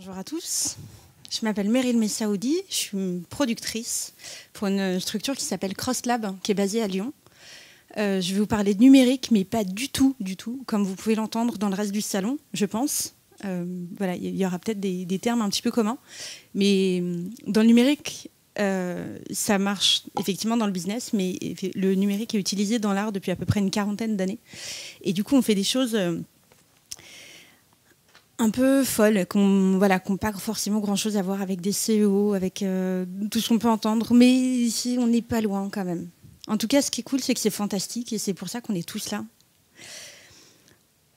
Bonjour à tous, je m'appelle Meryl Messaoudi, je suis productrice pour une structure qui s'appelle CrossLab, qui est basée à Lyon. Je vais vous parler de numérique, mais pas du tout, comme vous pouvez l'entendre dans le reste du salon, je pense. Voilà, il y aura peut-être des termes un petit peu communs, mais dans le numérique, ça marche effectivement dans le business, mais le numérique est utilisé dans l'art depuis à peu près une quarantaine d'années. Et du coup, on fait des choses un peu folles, qu'on n'ont pas forcément grand-chose à voir avec des CEO, avec tout ce qu'on peut entendre, mais ici, on n'est pas loin quand même. En tout cas, ce qui est cool, c'est que c'est fantastique, et c'est pour ça qu'on est tous là.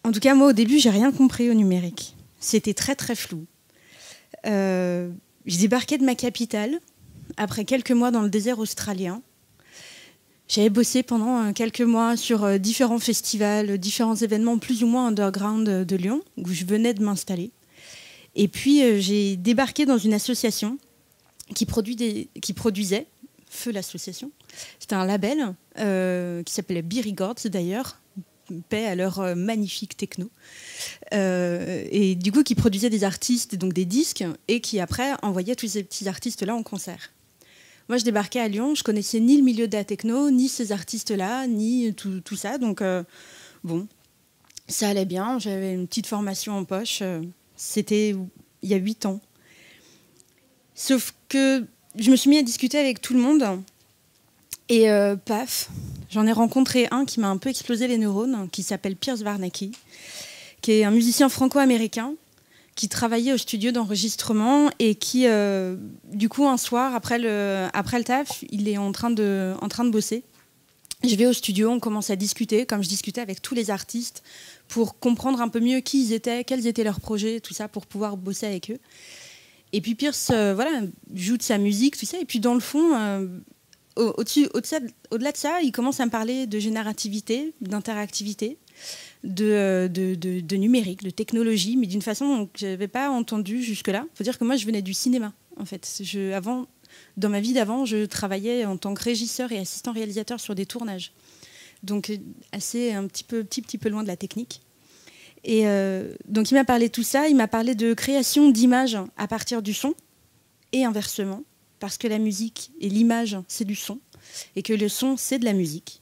En tout cas, moi, au début, j'ai rien compris au numérique. C'était très, très flou. Je débarquais de ma capitale, après quelques mois dans le désert australien. J'avais bossé pendant quelques mois sur différents festivals, différents événements plus ou moins underground de Lyon, où je venais de m'installer. Et puis, j'ai débarqué dans une association qui produisait, Feu l'association, c'était un label qui s'appelait Be Records d'ailleurs, paix à leur magnifique techno, et du coup qui produisait des artistes, donc des disques, et qui après envoyait tous ces petits artistes-là en concert. Moi, je débarquais à Lyon, je connaissais ni le milieu de la techno, ni ces artistes-là, ni tout ça. Donc, bon, ça allait bien. J'avais une petite formation en poche. C'était il y a 8 ans. Sauf que je me suis mis à discuter avec tout le monde. Et paf, j'en ai rencontré un qui m'a un peu explosé les neurones, qui s'appelle Piers Warnacki, qui est un musicien franco-américain, qui travaillait au studio d'enregistrement et qui, du coup, un soir, après le taf, il est en train de bosser. Je vais au studio, on commence à discuter, comme je discutais avec tous les artistes, pour comprendre un peu mieux qui ils étaient, quels étaient leurs projets, tout ça, pour pouvoir bosser avec eux. Et puis Pierce, joue de sa musique, tout ça. Et puis dans le fond, au-delà de ça, il commence à me parler de générativité, d'interactivité, de numérique, de technologie, mais d'une façon que je n'avais pas entendue jusque-là. Il faut dire que moi, je venais du cinéma, en fait. Dans ma vie d'avant, je travaillais en tant que régisseur et assistant réalisateur sur des tournages. Donc, un petit peu loin de la technique. Et donc, il m'a parlé de tout ça. Il m'a parlé de création d'images à partir du son et inversement, parce que la musique et l'image, c'est du son, et que le son, c'est de la musique.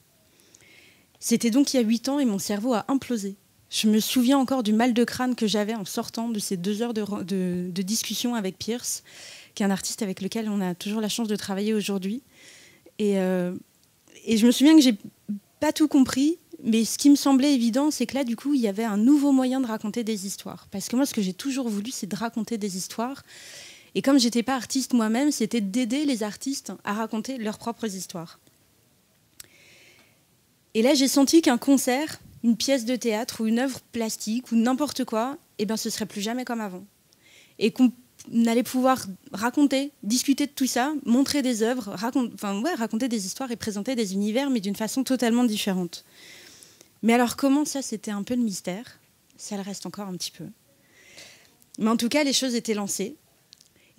C'était donc il y a 8 ans et mon cerveau a implosé. Je me souviens encore du mal de crâne que j'avais en sortant de ces 2 heures de discussion avec Pierce, qui est un artiste avec lequel on a toujours la chance de travailler aujourd'hui. Et je me souviens que j'ai pas tout compris, mais ce qui me semblait évident, c'est que là, du coup, il y avait un nouveau moyen de raconter des histoires. Parce que moi, ce que j'ai toujours voulu, c'est de raconter des histoires. Et comme je n'étais pas artiste moi-même, c'était d'aider les artistes à raconter leurs propres histoires. Et là, j'ai senti qu'un concert, une pièce de théâtre ou une œuvre plastique ou n'importe quoi, ce serait plus jamais comme avant. Et qu'on allait pouvoir raconter, discuter de tout ça, montrer des œuvres, raconter des histoires et présenter des univers, mais d'une façon totalement différente. Mais alors comment ça, c'était un peu le mystère. Ça le reste encore un petit peu. Mais en tout cas, les choses étaient lancées.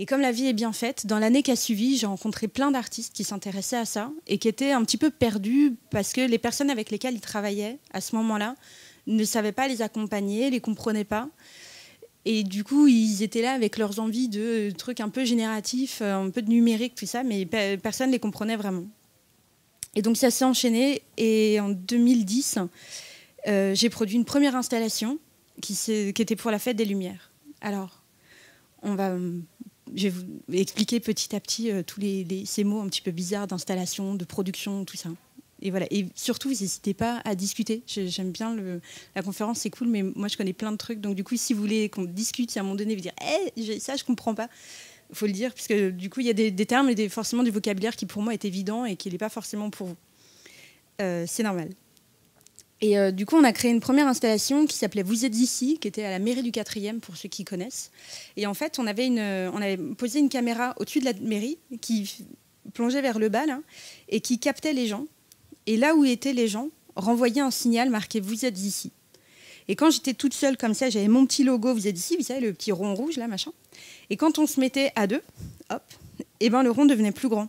Et comme la vie est bien faite, dans l'année qui a suivi, j'ai rencontré plein d'artistes qui s'intéressaient à ça et qui étaient un petit peu perdus parce que les personnes avec lesquelles ils travaillaient à ce moment-là ne savaient pas les accompagner, les comprenaient pas. Et du coup, ils étaient là avec leurs envies de trucs un peu génératifs, un peu de numérique, tout ça, mais personne ne les comprenait vraiment. Et donc ça s'est enchaîné et en 2010, j'ai produit une première installation qui était pour la Fête des Lumières. Alors, je vais vous expliquer petit à petit tous ces mots un petit peu bizarres d'installation, de production, tout ça. Et voilà. Et surtout, n'hésitez pas à discuter. J'aime bien la conférence, c'est cool, mais moi, je connais plein de trucs. Donc, du coup, si vous voulez qu'on discute, à un moment donné, vous dire hey, ça, je ne comprends pas. Il faut le dire, puisque du coup, il y a des termes et forcément du vocabulaire qui, pour moi, est évident et qui n'est pas forcément pour vous. C'est normal. Et du coup, on a créé une première installation qui s'appelait Vous êtes ici, qui était à la mairie du 4e, pour ceux qui connaissent. Et en fait, on avait posé une caméra au-dessus de la mairie qui plongeait vers le bas là, et qui captait les gens. Et là où étaient les gens, renvoyait un signal marqué Vous êtes ici. Et quand j'étais toute seule comme ça, j'avais mon petit logo Vous êtes ici, vous savez, le petit rond rouge là, machin. Et quand on se mettait à 2, hop, le rond devenait plus grand.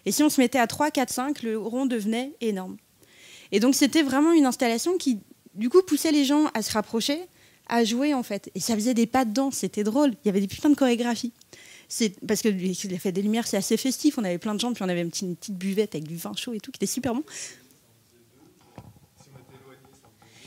Et si on se mettait à 3, 4, 5, le rond devenait énorme. Et donc, c'était vraiment une installation qui, du coup, poussait les gens à se rapprocher, à jouer en fait. Et ça faisait des pas de danse, c'était drôle. Il y avait des putains de chorégraphies. Parce que la fête des Lumières, c'est assez festif. On avait plein de gens, puis on avait une petite buvette avec du vin chaud et tout, qui était super bon.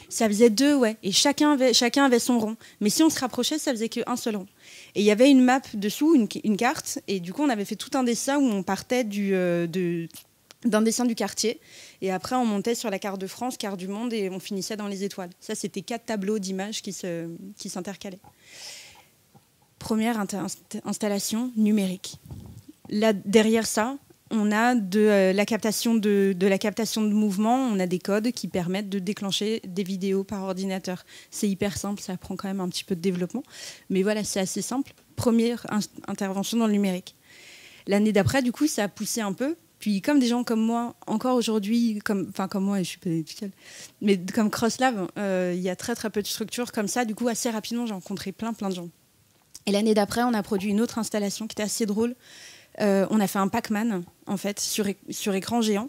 Ça faisait 2, ouais. Et chacun avait son rond. Mais si on se rapprochait, ça faisait qu'un seul rond. Et il y avait une map dessous, une carte. Et du coup, on avait fait tout un dessin où on partait d'un dessin du quartier. Et après, on montait sur la carte de France, carte du monde, et on finissait dans les étoiles. Ça, c'était 4 tableaux d'images qui s'intercalaient. Première installation numérique. Là, derrière ça, on a de la captation de mouvement, on a des codes qui permettent de déclencher des vidéos par ordinateur. C'est hyper simple, ça prend quand même un petit peu de développement. Mais voilà, c'est assez simple. Première intervention dans le numérique. L'année d'après, du coup, ça a poussé un peu. Puis comme des gens comme moi, encore aujourd'hui, comme moi, et je suis pas toute seule, mais comme CrossLab, il y a très très peu de structures comme ça. Du coup, assez rapidement, j'ai rencontré plein de gens. Et l'année d'après, on a produit une autre installation qui était assez drôle. On a fait un Pac-Man, en fait, sur écran géant.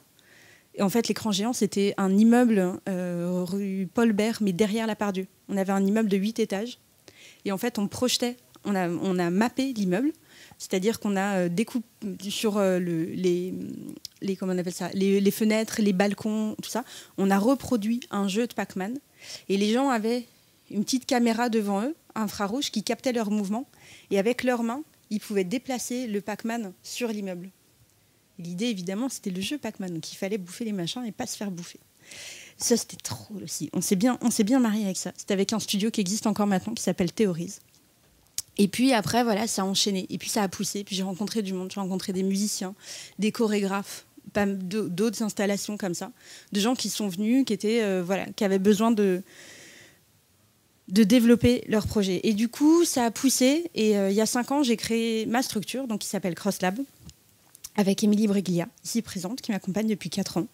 Et en fait, l'écran géant, c'était un immeuble rue Paul Bert, mais derrière la Pardieu. On avait un immeuble de 8 étages. Et en fait, on projetait, on a mappé l'immeuble. C'est-à-dire qu'on a découpé sur comment on appelle ça, les fenêtres, les balcons, tout ça. On a reproduit un jeu de Pac-Man. Et les gens avaient une petite caméra devant eux, infrarouge, qui captait leurs mouvements. Et avec leurs mains, ils pouvaient déplacer le Pac-Man sur l'immeuble. L'idée, évidemment, c'était le jeu Pac-Man. Donc, il fallait bouffer les machins et pas se faire bouffer. Ça, c'était trop aussi. On s'est bien marié avec ça. C'était avec un studio qui existe encore maintenant, qui s'appelle Theories. Et puis après, voilà, ça a enchaîné. Et puis ça a poussé. Puis j'ai rencontré du monde. J'ai rencontré des musiciens, des chorégraphes, d'autres installations comme ça. De gens qui sont venus, qui avaient besoin de développer leur projet. Et du coup, ça a poussé. Et il y a 5 ans, j'ai créé ma structure, donc, qui s'appelle CrossLab, avec Émilie Briglia, ici présente, qui m'accompagne depuis 4 ans.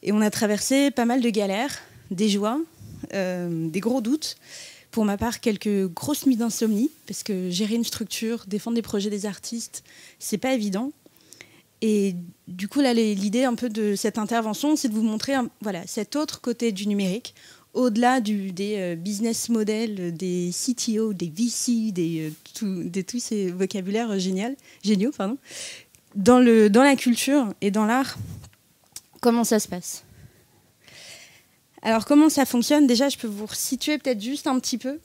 Et on a traversé pas mal de galères, des joies, des gros doutes. Pour ma part, quelques grosses nuits d'insomnie, parce que gérer une structure, défendre les projets des artistes, c'est pas évident. Et du coup, là, l'idée un peu de cette intervention, c'est de vous montrer cet autre côté du numérique, au-delà des business models, des CTO, des VC, de tous ces vocabulaires géniaux. Dans la culture et dans l'art, comment ça se passe ? Alors, comment ça fonctionne ? Déjà, je peux vous resituer peut-être juste un petit peu.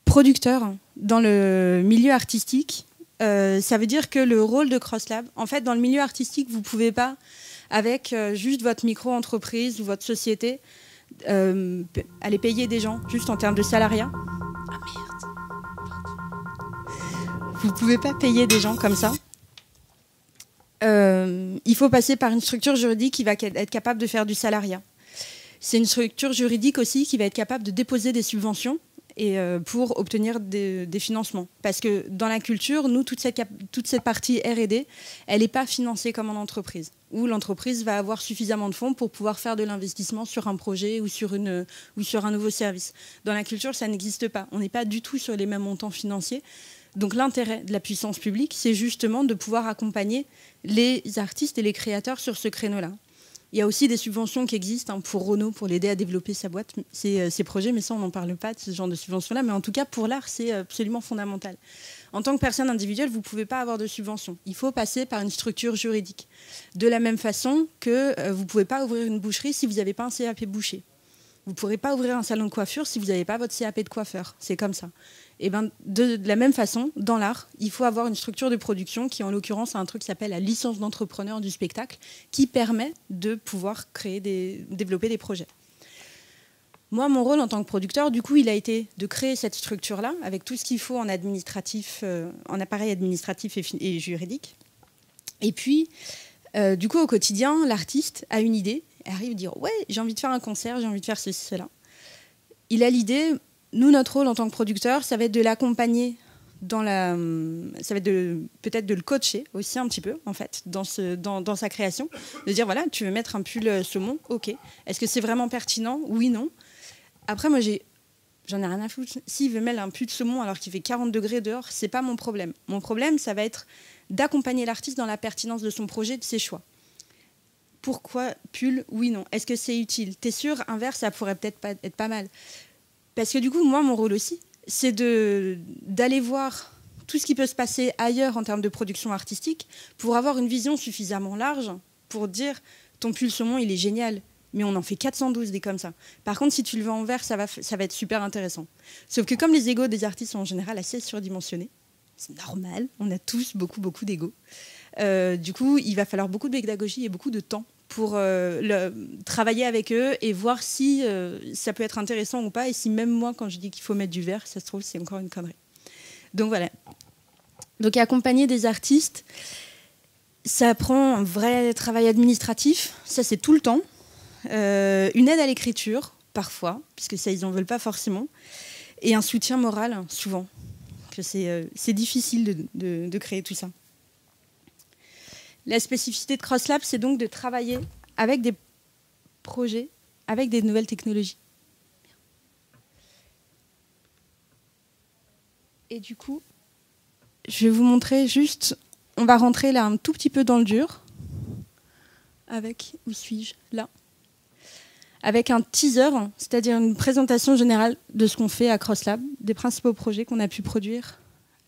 Producteur dans le milieu artistique, ça veut dire que le rôle de CrossLab, en fait, dans le milieu artistique, vous ne pouvez pas, avec juste votre micro-entreprise ou votre société, aller payer des gens, juste en termes de salariat. Ah merde. Vous ne pouvez pas payer des gens comme ça. Il faut passer par une structure juridique qui va être capable de faire du salariat. C'est une structure juridique aussi qui va être capable de déposer des subventions et pour obtenir des financements. Parce que dans la culture, nous, toute cette partie R&D, elle n'est pas financée comme en entreprise, où l'entreprise va avoir suffisamment de fonds pour pouvoir faire de l'investissement sur un projet ou sur un nouveau service. Dans la culture, ça n'existe pas. On n'est pas du tout sur les mêmes montants financiers. Donc l'intérêt de la puissance publique, c'est justement de pouvoir accompagner les artistes et les créateurs sur ce créneau-là. Il y a aussi des subventions qui existent pour Renault, pour l'aider à développer sa boîte, ses projets, mais ça, on n'en parle pas de ce genre de subventions-là. Mais en tout cas, pour l'art, c'est absolument fondamental. En tant que personne individuelle, vous ne pouvez pas avoir de subvention. Il faut passer par une structure juridique. De la même façon que vous ne pouvez pas ouvrir une boucherie si vous n'avez pas un CAP boucher. Vous ne pourrez pas ouvrir un salon de coiffure si vous n'avez pas votre CAP de coiffeur. C'est comme ça. Et de la même façon, dans l'art, il faut avoir une structure de production qui, en l'occurrence, a un truc qui s'appelle la licence d'entrepreneur du spectacle, qui permet de pouvoir développer des projets. Moi, mon rôle en tant que producteur, du coup, il a été de créer cette structure-là, avec tout ce qu'il faut en appareil administratif et juridique. Et puis, du coup, au quotidien, l'artiste a une idée, arrive à dire « Ouais, j'ai envie de faire un concert, j'ai envie de faire ceci, cela ». Il a l'idée. Nous, notre rôle en tant que producteur, ça va être de l'accompagner ça va être peut-être de le coacher aussi un petit peu, en fait, dans sa création. De dire, voilà, tu veux mettre un pull saumon, ok. Est-ce que c'est vraiment pertinent ? Oui, non. Après, moi, j'en ai rien à foutre. S'il veut mettre un pull saumon alors qu'il fait 40 degrés dehors, c'est pas mon problème. Mon problème, ça va être d'accompagner l'artiste dans la pertinence de son projet, de ses choix. Pourquoi pull ? Oui, non. Est-ce que c'est utile ? T'es sûr ? Un verre, ça pourrait peut-être pas être pas mal. Parce que du coup, moi, mon rôle aussi, c'est d'aller voir tout ce qui peut se passer ailleurs en termes de production artistique pour avoir une vision suffisamment large pour dire ton pull saumon, il est génial, mais on en fait 412 des comme ça. Par contre, si tu le vends en vert, ça va être super intéressant. Sauf que comme les égos des artistes sont en général assez surdimensionnés, c'est normal, on a tous beaucoup d'égos. Du coup, il va falloir beaucoup de pédagogie et beaucoup de temps pour travailler avec eux et voir si ça peut être intéressant ou pas. Et si même moi, quand je dis qu'il faut mettre du vert, ça se trouve, c'est encore une connerie. Donc voilà. Donc accompagner des artistes, ça prend un vrai travail administratif. Ça, c'est tout le temps. Une aide à l'écriture, parfois, puisque ça, ils n'en veulent pas forcément. Et un soutien moral, souvent. Que c'est difficile de créer tout ça. La spécificité de CrossLab, c'est donc de travailler avec des projets, avec des nouvelles technologies. Et du coup, je vais vous montrer juste, on va rentrer là un tout petit peu dans le dur, avec, où suis-je, là, avec un teaser, c'est-à-dire une présentation générale de ce qu'on fait à CrossLab, des principaux projets qu'on a pu produire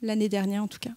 l'année dernière en tout cas.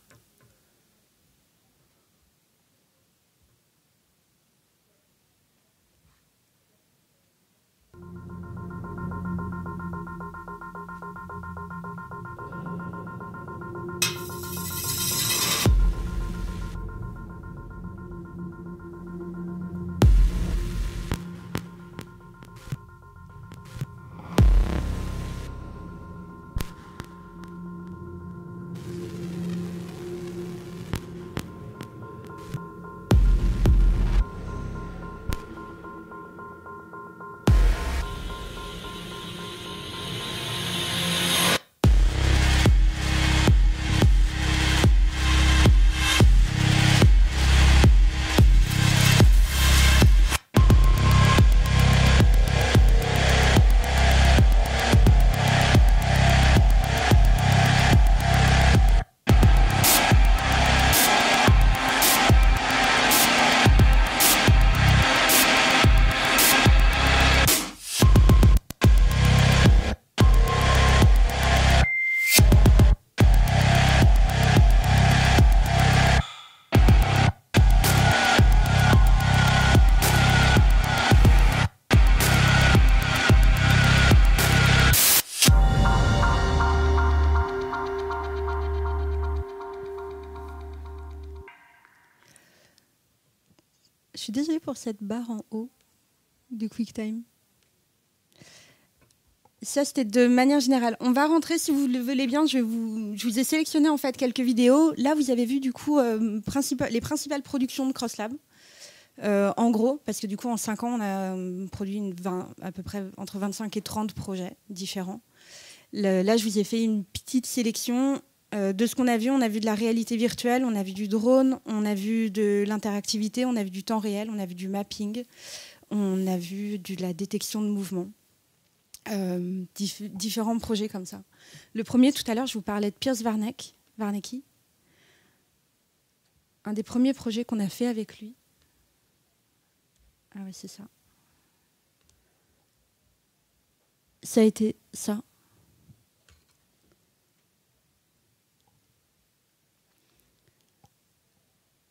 Je suis désolée pour cette barre en haut du QuickTime. Ça, c'était de manière générale. On va rentrer, si vous le voulez bien, je vous ai sélectionné en fait quelques vidéos. Là, vous avez vu du coup les principales productions de CrossLab. En gros, parce que du coup, en 5 ans, on a produit à peu près entre 25 et 30 projets différents. Là, je vous ai fait une petite sélection de ce qu'on a vu. On a vu de la réalité virtuelle, on a vu du drone, on a vu de l'interactivité, on a vu du temps réel, on a vu du mapping, on a vu de la détection de mouvement. Différents projets comme ça. Le premier, tout à l'heure, je vous parlais de Piers Warnecki. Un des premiers projets qu'on a fait avec lui. Ah oui, c'est ça. Ça a été ça.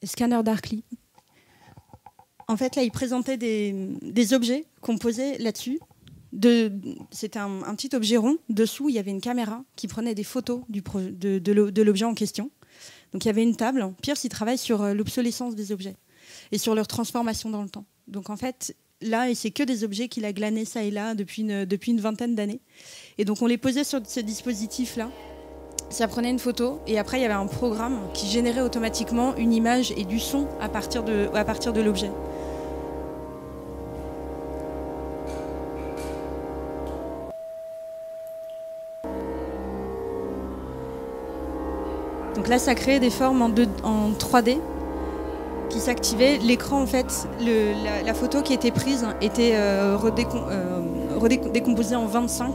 Scanner Darkly. En fait, là, il présentait des objets qu'on posait là-dessus. C'était un petit objet rond. Dessous, il y avait une caméra qui prenait des photos de l'objet en question. Donc, il y avait une table. Pierce, il travaille sur l'obsolescence des objets et sur leur transformation dans le temps. Donc, en fait, là, c'est que des objets qu'il a glanés ça et là depuis une vingtaine d'années. Et donc, on les posait sur ce dispositif-là. Ça prenait une photo et après, il y avait un programme qui générait automatiquement une image et du son à partir de l'objet. Donc là, ça créait des formes en 3D qui s'activaient. L'écran, en fait, la photo qui était prise était décomposée en 25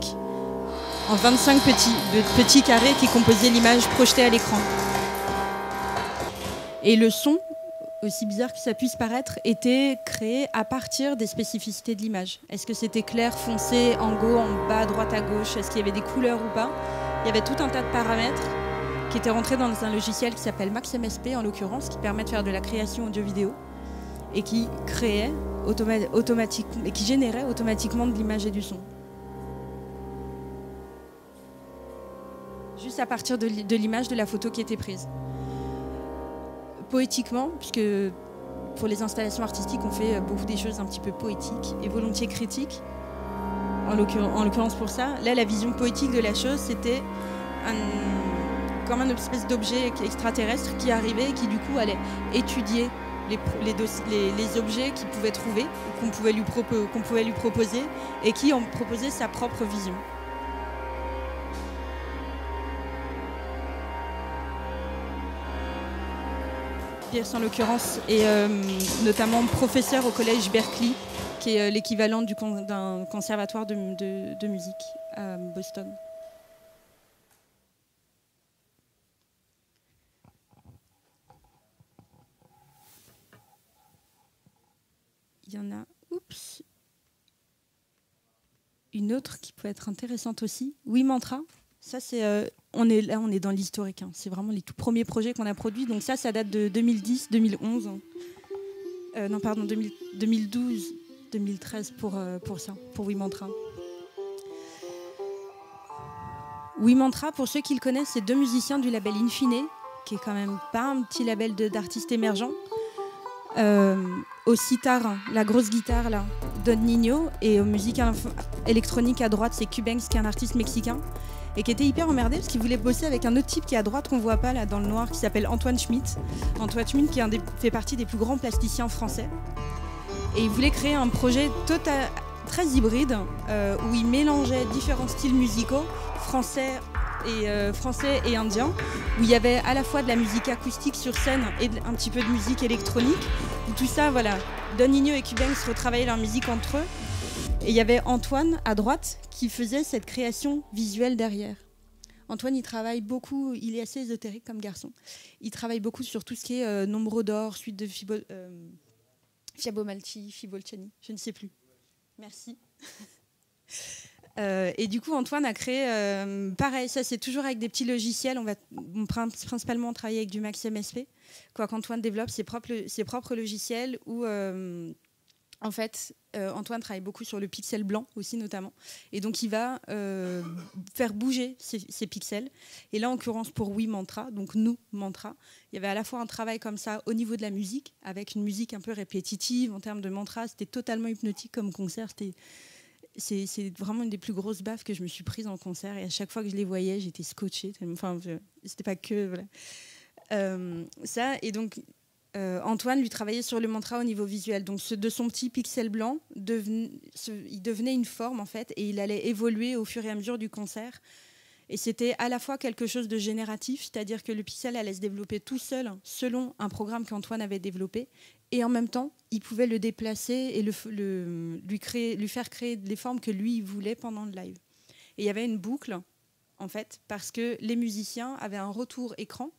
petits carrés qui composaient l'image projetée à l'écran. Et le son aussi bizarre que ça puisse paraître, était créé à partir des spécificités de l'image. Est-ce que c'était clair, foncé, en haut, en bas, droite à gauche? Est-ce qu'il y avait des couleurs ou pas? Il y avait tout un tas de paramètres qui étaient rentrés dans un logiciel qui s'appelle MaxMSP, en l'occurrence, qui permet de faire de la création audio-vidéo et qui créait automatiquement, et qui générait automatiquement de l'image et du son. Juste à partir de l'image de la photo qui était prise. Poétiquement, puisque pour les installations artistiques, on fait beaucoup des choses un petit peu poétiques et volontiers critiques, en l'occurrence pour ça. Là, la vision poétique de la chose, c'était comme une espèce d'objet extraterrestre qui arrivait et qui du coup allait étudier les objets qu'il pouvait trouver, qu'on pouvait lui proposer, et qui en proposait sa propre vision. Pierce, en l'occurrence, est notamment professeur au collège Berkeley, qui est l'équivalent d'un conservatoire de musique à Boston. Il y en a, une autre qui peut être intéressante aussi. Oui, Mantra. Ça, c'est, on est dans l'historique. Hein. C'est vraiment les tout premiers projets qu'on a produits. Donc ça date de 2010, 2011. Non, pardon, 2012, 2013 pour ça, pour Oui Mantra. Oui Mantra, pour ceux qui le connaissent, c'est deux musiciens du label Infine, qui est quand même pas un petit label d'artistes émergents. Au sitar, la grosse guitare là, Don Nino, et aux musiques électroniques à droite, c'est Cubanks, qui est un artiste mexicain et qui était hyper emmerdé parce qu'il voulait bosser avec un autre type qui est à droite qu'on voit pas là dans le noir, qui s'appelle Antoine Schmitt. Antoine Schmitt qui fait partie des plus grands plasticiens français, et il voulait créer un projet très hybride où il mélangeait différents styles musicaux français et indien, où il y avait à la fois de la musique acoustique sur scène et un petit peu de musique électronique. Et tout ça, voilà, Don Nino et Cubanks retravaillaient leur musique entre eux. Et il y avait Antoine à droite qui faisait cette création visuelle derrière. Antoine, il travaille beaucoup, il est assez ésotérique comme garçon. Il travaille beaucoup sur tout ce qui est nombre d'or, suite de Fibonacci, je ne sais plus. Merci. Et du coup, Antoine a créé, pareil, ça c'est toujours avec des petits logiciels, on principalement travailler avec du MaxMSP, quoiqu'Antoine développe ses propres logiciels où, en fait, Antoine travaille beaucoup sur le pixel blanc aussi notamment, et donc il va faire bouger ces pixels. Et là, en l'occurrence pour Oui Mantra, donc nous, Mantra, il y avait à la fois un travail comme ça au niveau de la musique, avec une musique un peu répétitive en termes de mantra, c'était totalement hypnotique comme concert, c'est vraiment une des plus grosses baffes que je me suis prise en concert, et à chaque fois que je les voyais, j'étais scotchée. Enfin, c'était pas que voilà. Ça, et donc Antoine lui travaillait sur le mantra au niveau visuel. Donc de son petit pixel blanc, il devenait une forme en fait, et il allait évoluer au fur et à mesure du concert. Et c'était à la fois quelque chose de génératif, c'est-à-dire que le pixel allait se développer tout seul selon un programme qu'Antoine avait développé, et en même temps, il pouvait le déplacer et lui faire créer les formes que lui il voulait pendant le live. Et il y avait une boucle, en fait, parce que les musiciens avaient un retour écran,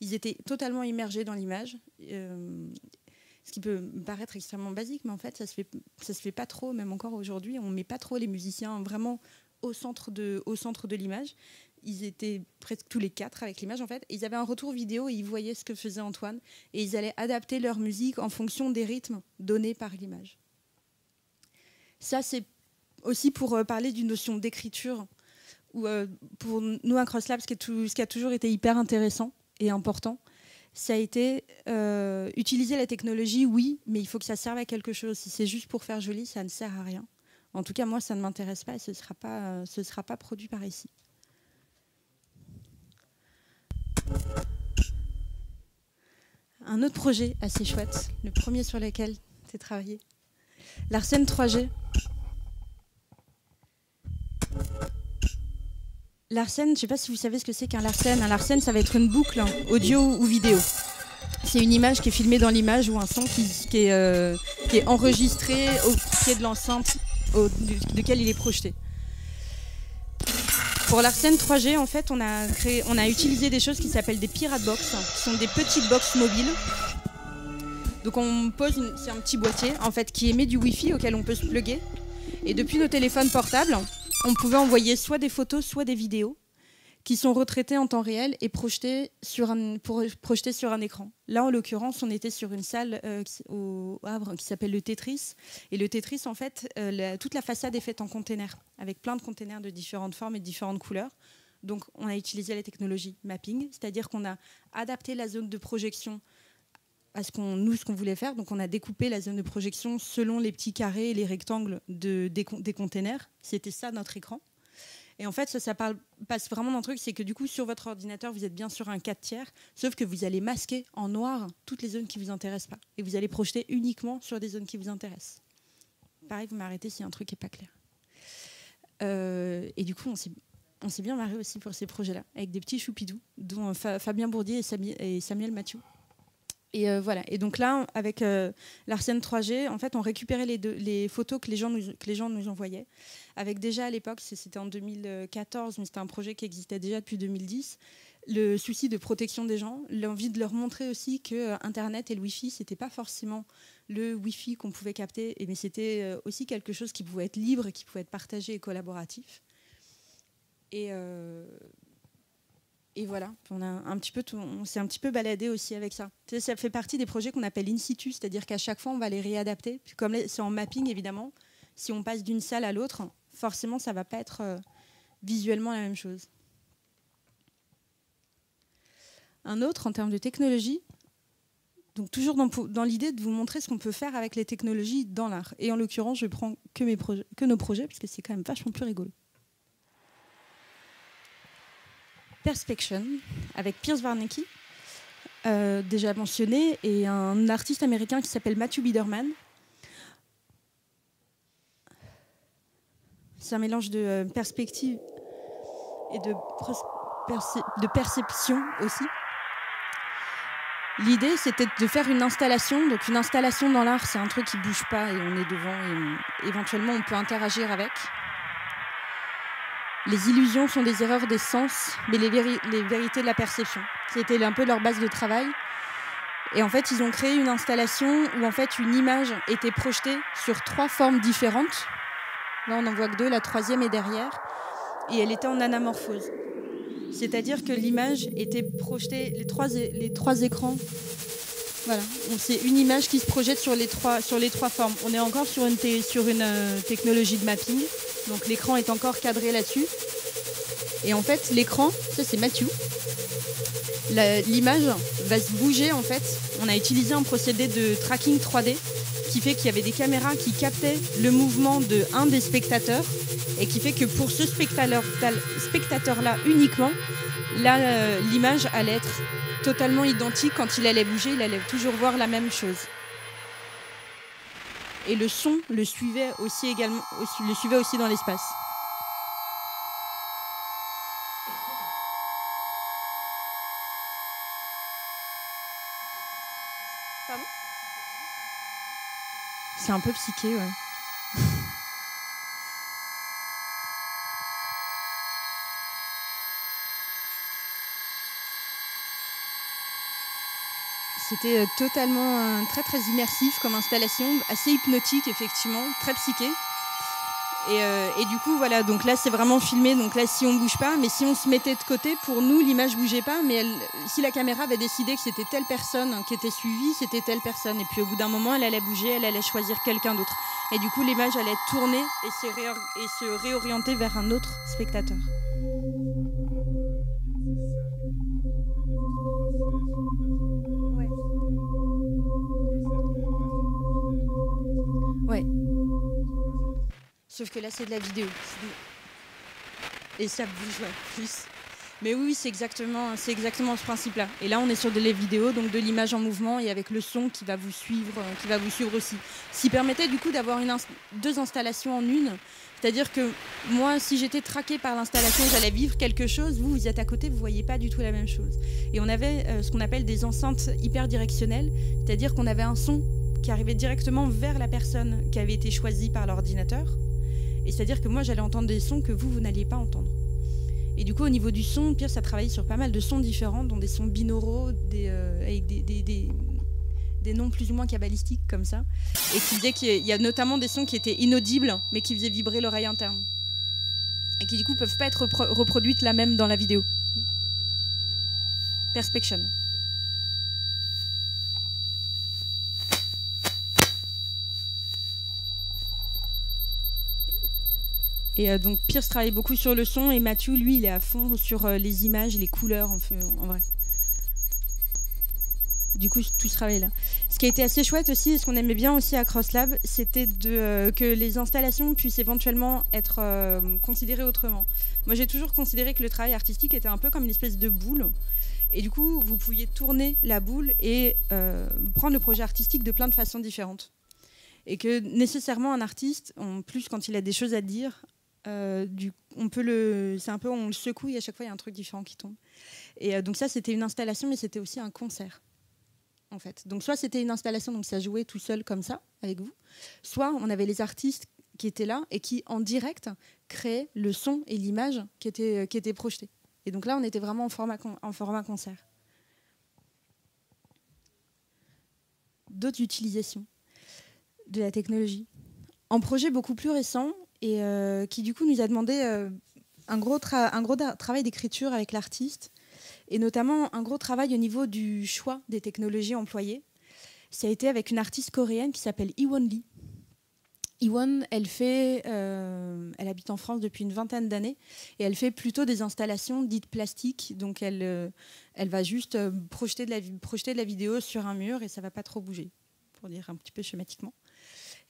ils étaient totalement immergés dans l'image, ce qui peut me paraître extrêmement basique, mais en fait, ça se fait pas trop, même encore aujourd'hui, on met pas trop les musiciens vraiment au centre de l'image. Ils étaient presque tous les quatre avec l'image en fait. Ils avaient un retour vidéo et ils voyaient ce que faisait Antoine, et ils allaient adapter leur musique en fonction des rythmes donnés par l'image. Ça, c'est aussi pour parler d'une notion d'écriture, où pour nous à CrossLab, ce qui a toujours été hyper intéressant et important, ça a été utiliser la technologie, oui, mais il faut que ça serve à quelque chose. Si c'est juste pour faire joli, ça ne sert à rien. En tout cas, moi, ça ne m'intéresse pas et ce ne sera pas produit par ici. Un autre projet assez chouette, le premier sur lequel tu as travaillé, l'Arsène 3G. L'Arsène, je ne sais pas si vous savez ce que c'est qu'un Larsen. Un Larsen, ça va être une boucle audio ou vidéo. C'est une image qui est filmée dans l'image, ou un son qui est enregistré au pied de l'enceinte duquel il est projeté. Pour l'Arsène 3G, en fait, on a utilisé des choses qui s'appellent des pirate box, qui sont des petites box mobiles Donc on pose, c'est un petit boîtier en fait qui émet du Wi-Fi auquel on peut se plugger. Et depuis nos téléphones portables, on pouvait envoyer soit des photos, soit des vidéos qui sont retraitées en temps réel et projetées sur un écran. Là, en l'occurrence, on était sur une salle au Havre qui s'appelle le Tetris. Et le Tetris, en fait, toute la façade est faite en containers, avec plein de containers de différentes formes et de différentes couleurs. Donc, on a utilisé la technologie mapping, c'est-à-dire qu'on a adapté la zone de projection à ce qu'on voulait faire. Donc, on a découpé la zone de projection selon les petits carrés et les rectangles des containers. C'était ça, notre écran. Et en fait, ça passe vraiment d'un truc, c'est que du coup, sur votre ordinateur, vous êtes bien sur un 4/3, sauf que vous allez masquer en noir toutes les zones qui ne vous intéressent pas. Et vous allez projeter uniquement sur des zones qui vous intéressent. Pareil, vous m'arrêtez s'il y a un truc qui n'est pas clair. Et du coup, on s'est bien marré aussi pour ces projets-là, avec des petits choupidous, dont Fabien Bourdier et Samuel Mathieu. Et voilà. Et donc là, avec l'Arsène 3G, en fait, on récupérait les photos que les gens nous envoyaient. Avec déjà à l'époque, c'était en 2014, mais c'était un projet qui existait déjà depuis 2010. Le souci de protection des gens, l'envie de leur montrer aussi que Internet et le Wi-Fi, c'était pas forcément le Wi-Fi qu'on pouvait capter, mais c'était aussi quelque chose qui pouvait être libre, qui pouvait être partagé et collaboratif. Et voilà, on s'est un petit peu baladé aussi avec ça. Ça fait partie des projets qu'on appelle in situ, c'est-à-dire qu'à chaque fois, on va les réadapter. Puis comme c'est en mapping, évidemment, si on passe d'une salle à l'autre, forcément, ça ne va pas être visuellement la même chose. Un autre, en termes de technologie, donc toujours dans l'idée de vous montrer ce qu'on peut faire avec les technologies dans l'art. Et en l'occurrence, je prends que nos projets, parce que c'est quand même vachement plus rigolo. Perspection, avec Piers Warnecki, déjà mentionné, et un artiste américain qui s'appelle Matthew Biederman. C'est un mélange de perspective et de perception aussi. L'idée, c'était de faire une installation. Donc une installation dans l'art, c'est un truc qui ne bouge pas et on est devant et éventuellement on peut interagir avec. Les illusions sont des erreurs des sens, mais les vérités de la perception. C'était un peu leur base de travail. Et en fait, ils ont créé une installation où en fait, une image était projetée sur 3 formes différentes. Là, on n'en voit que 2, la 3e est derrière. Et elle était en anamorphose. C'est-à-dire que l'image était projetée, les trois écrans. Voilà, c'est une image qui se projette sur les trois formes. On est encore sur une technologie de mapping. Donc l'écran est encore cadré là-dessus. Et en fait, l'écran, ça c'est Matthew. L'image va se bouger en fait. On a utilisé un procédé de tracking 3D qui fait qu'il y avait des caméras qui captaient le mouvement de un des spectateurs et qui fait que pour ce spectateur-là uniquement, l'image allait être totalement identique. Quand il allait bouger, il allait toujours voir la même chose. Et le son le suivait aussi dans l'espace. Pardon ? C'est un peu psyché, ouais. C'était totalement très très immersif comme installation, assez hypnotique effectivement, très psyché. Et du coup voilà, donc là c'est vraiment filmé, donc là si on bouge pas, mais si on se mettait de côté, pour nous l'image bougeait pas, mais si la caméra avait décidé que c'était telle personne qui était suivie, c'était telle personne, et puis au bout d'un moment elle allait bouger, elle allait choisir quelqu'un d'autre, et du coup l'image allait tourner et se réorienter vers un autre spectateur. Ouais. Sauf que là, c'est de la vidéo. Et ça bouge plus. Mais oui, c'est exactement ce principe-là. Et là, on est sur de la vidéo, donc de l'image en mouvement et avec le son qui va vous suivre aussi. Ce qui permettait du coup d'avoir 2 installations en une. C'est-à-dire que moi, si j'étais traquée par l'installation, j'allais vivre quelque chose. Vous êtes à côté, vous ne voyez pas du tout la même chose. Et on avait ce qu'on appelle des enceintes hyper directionnelles. C'est-à-dire qu'on avait un son qui arrivait directement vers la personne qui avait été choisie par l'ordinateur. Et c'est-à-dire que moi, j'allais entendre des sons que vous n'alliez pas entendre. Et du coup, au niveau du son, Pierre, ça travaille sur pas mal de sons différents, dont des sons binauraux, avec des noms plus ou moins cabalistiques comme ça, et qui disaient qu'il y a notamment des sons qui étaient inaudibles, mais qui faisaient vibrer l'oreille interne, et qui du coup peuvent pas être reproduites là même dans la vidéo. Perspection. Et donc Pierce travaille beaucoup sur le son et Matthew, lui, il est à fond sur les images, les couleurs en vrai. Du coup, tout ce travail-là. Ce qui a été assez chouette aussi, et ce qu'on aimait bien aussi à CrossLab, c'était que les installations puissent éventuellement être considérées autrement. Moi, j'ai toujours considéré que le travail artistique était un peu comme une espèce de boule. Et du coup, vous pouviez tourner la boule et prendre le projet artistique de plein de façons différentes. Et que nécessairement, un artiste, en plus, quand il a des choses à dire, c'est un peu, on le secoue et à chaque fois, il y a un truc différent qui tombe. Et donc ça, c'était une installation, mais c'était aussi un concert. En fait. Donc soit c'était une installation, donc ça jouait tout seul comme ça, avec vous, soit on avait les artistes qui étaient là et qui, en direct, créaient le son et l'image qui étaient projetés. Et donc là, on était vraiment en format concert. D'autres utilisations de la technologie. Un projet beaucoup plus récent et qui, du coup, nous a demandé un gros travail d'écriture avec l'artiste, et notamment un gros travail au niveau du choix des technologies employées. Ça a été avec une artiste coréenne qui s'appelle Iwon Lee. Iwon, elle habite en France depuis une vingtaine d'années et elle fait plutôt des installations dites plastiques. Donc elle va juste projeter de la vidéo sur un mur et ça ne va pas trop bouger, pour dire un petit peu schématiquement.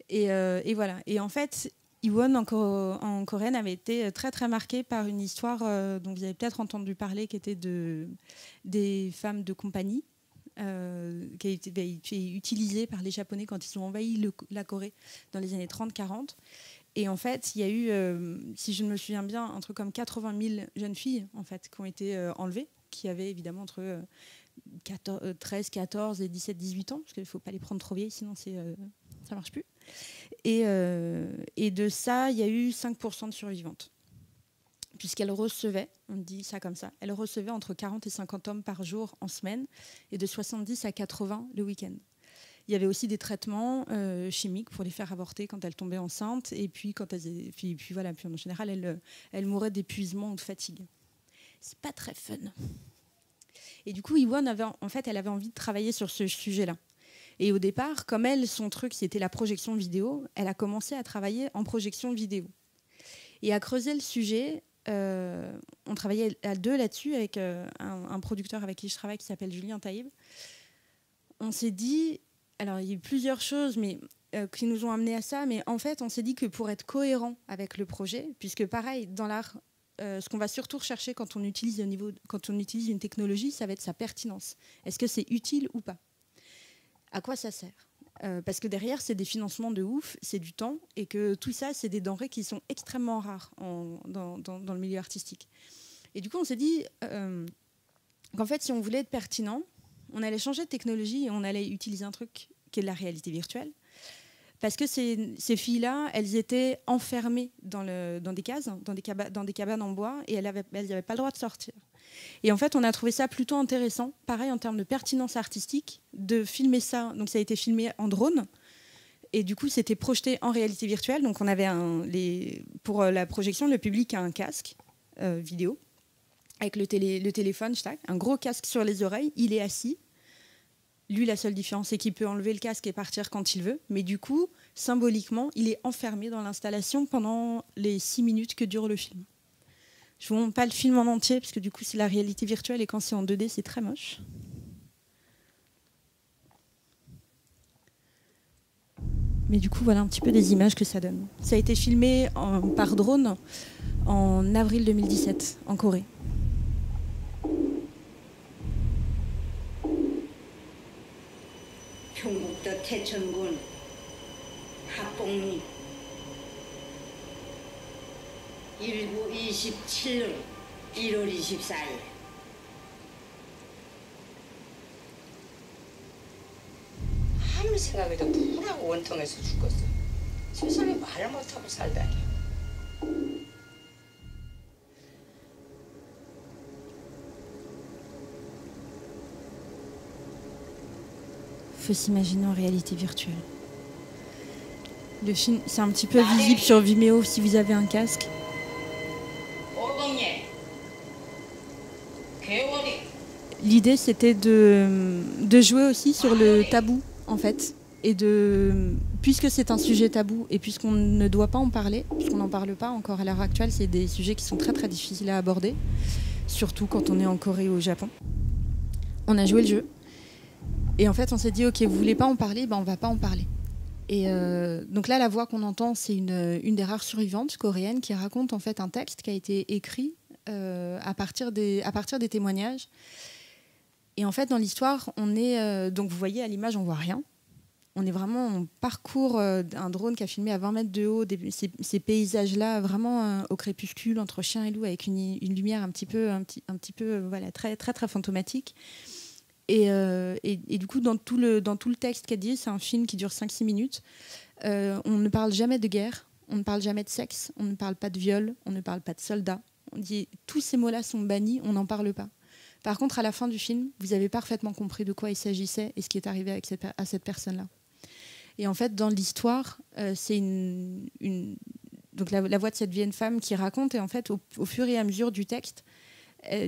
Et voilà. Et en fait, Iwon en coréenne avait été très très marquée par une histoire dont vous avez peut-être entendu parler, qui était des femmes de compagnie, qui a été utilisée par les Japonais quand ils ont envahi la Corée dans les années 30-40. Et en fait, il y a eu, si je me souviens bien, un truc comme 80 000 jeunes filles en fait, qui ont été enlevées, qui avaient évidemment entre 13, 14 et 17, 18 ans, parce qu'il ne faut pas les prendre trop vieilles, sinon ça ne marche plus. Et de ça, il y a eu 5% de survivantes. Puisqu'elles recevaient, on dit ça comme ça, elles recevaient entre 40 et 50 hommes par jour en semaine et de 70 à 80 le week-end. Il y avait aussi des traitements chimiques pour les faire avorter quand elles tombaient enceintes. Et puis, puis en général, elles mouraient d'épuisement ou de fatigue. C'est pas très fun. Et du coup, Iwon elle avait envie de travailler sur ce sujet-là. Et au départ, comme elle, son truc, c'était la projection vidéo, elle a commencé à travailler en projection vidéo. Et à creuser le sujet, on travaillait à deux là-dessus avec un producteur avec qui je travaille qui s'appelle Julien Taïb. On s'est dit, alors il y a eu plusieurs choses qui nous ont amené à ça, mais en fait, on s'est dit que pour être cohérent avec le projet, puisque pareil, dans l'art, ce qu'on va surtout rechercher quand on utilise une technologie, ça va être sa pertinence. Est-ce que c'est utile ou pas ? À quoi ça sert ? Parce que derrière, c'est des financements de ouf, c'est du temps, et que tout ça, c'est des denrées qui sont extrêmement rares dans le milieu artistique. Et du coup, on s'est dit qu'en fait, si on voulait être pertinent, on allait changer de technologie et on allait utiliser un truc qui est de la réalité virtuelle. Parce que ces filles-là, elles étaient enfermées dans des cases, dans des cabanes en bois, et elles n'avaient pas le droit de sortir. Et en fait, on a trouvé ça plutôt intéressant, pareil en termes de pertinence artistique, de filmer ça. Donc ça a été filmé en drone, et du coup, c'était projeté en réalité virtuelle. Donc on avait pour la projection, le public a un casque vidéo, avec le téléphone, un gros casque sur les oreilles, il est assis. Lui, la seule différence, c'est qu'il peut enlever le casque et partir quand il veut. Mais du coup, symboliquement, il est enfermé dans l'installation pendant les 6 minutes que dure le film. Je ne vous montre pas le film en entier, parce que du coup, c'est la réalité virtuelle, et quand c'est en 2D, c'est très moche. Mais du coup, voilà un petit peu des images que ça donne. Ça a été filmé par drone en avril 2017, en Corée. 경북도 태천군 학봉리 1927년 1월 24일 아무리 생각해도 누구라고 원통해서 죽겠어. 세상에 말 못하고 살다니. faut s'imaginer en réalité virtuelle. Le film, c'est un petit peu visible sur Vimeo si vous avez un casque. L'idée, c'était de jouer aussi sur le tabou, en fait. Et puisque c'est un sujet tabou et puisqu'on ne doit pas en parler, puisqu'on n'en parle pas encore à l'heure actuelle, c'est des sujets qui sont très très difficiles à aborder, surtout quand on est en Corée ou au Japon. On a joué le jeu. Et en fait, on s'est dit, ok, vous voulez pas en parler, ben on va pas en parler. Et donc là, la voix qu'on entend, c'est une des rares survivantes coréennes qui raconte en fait un texte qui a été écrit à partir des témoignages. Et en fait, dans l'histoire, on est donc vous voyez à l'image, on voit rien. On parcourt un drone qui a filmé à 20 mètres de haut ces paysages-là, vraiment au crépuscule entre chien et loup, avec une lumière un petit peu voilà, très très très fantomatique. Et du coup, dans tout le texte qu'elle dit, c'est un film qui dure 5-6 minutes. On ne parle jamais de guerre, on ne parle jamais de sexe, on ne parle pas de viol, on ne parle pas de soldats. On dit tous ces mots-là sont bannis, on n'en parle pas. Par contre, à la fin du film, vous avez parfaitement compris de quoi il s'agissait et ce qui est arrivé à cette personne-là. Et en fait, dans l'histoire, c'est donc la voix de cette vieille femme qui raconte, et en fait, au fur et à mesure du texte,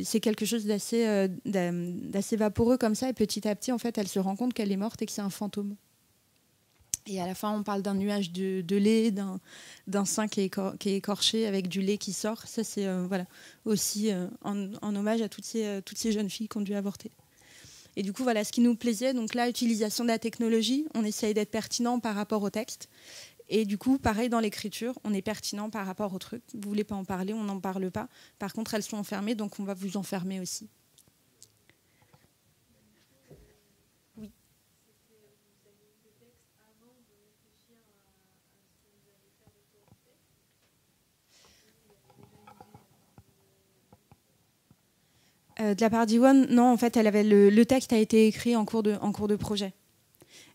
c'est quelque chose d'assez vaporeux comme ça, et petit à petit, en fait, elle se rend compte qu'elle est morte et que c'est un fantôme. Et à la fin, on parle d'un nuage de lait, d'un sein qui est écorché avec du lait qui sort. Ça, c'est voilà, aussi en hommage à toutes ces jeunes filles qui ont dû avorter. Et du coup, voilà, ce qui nous plaisait, donc là, utilisation de la technologie, on essaye d'être pertinent par rapport au texte. Et du coup, pareil dans l'écriture, on est pertinent par rapport au truc. Vous ne voulez pas en parler, on n'en parle pas. Par contre, elles sont enfermées, donc on va vous enfermer aussi. Oui. De la part d'Iwon, non, en fait, le texte a été écrit en cours de projet.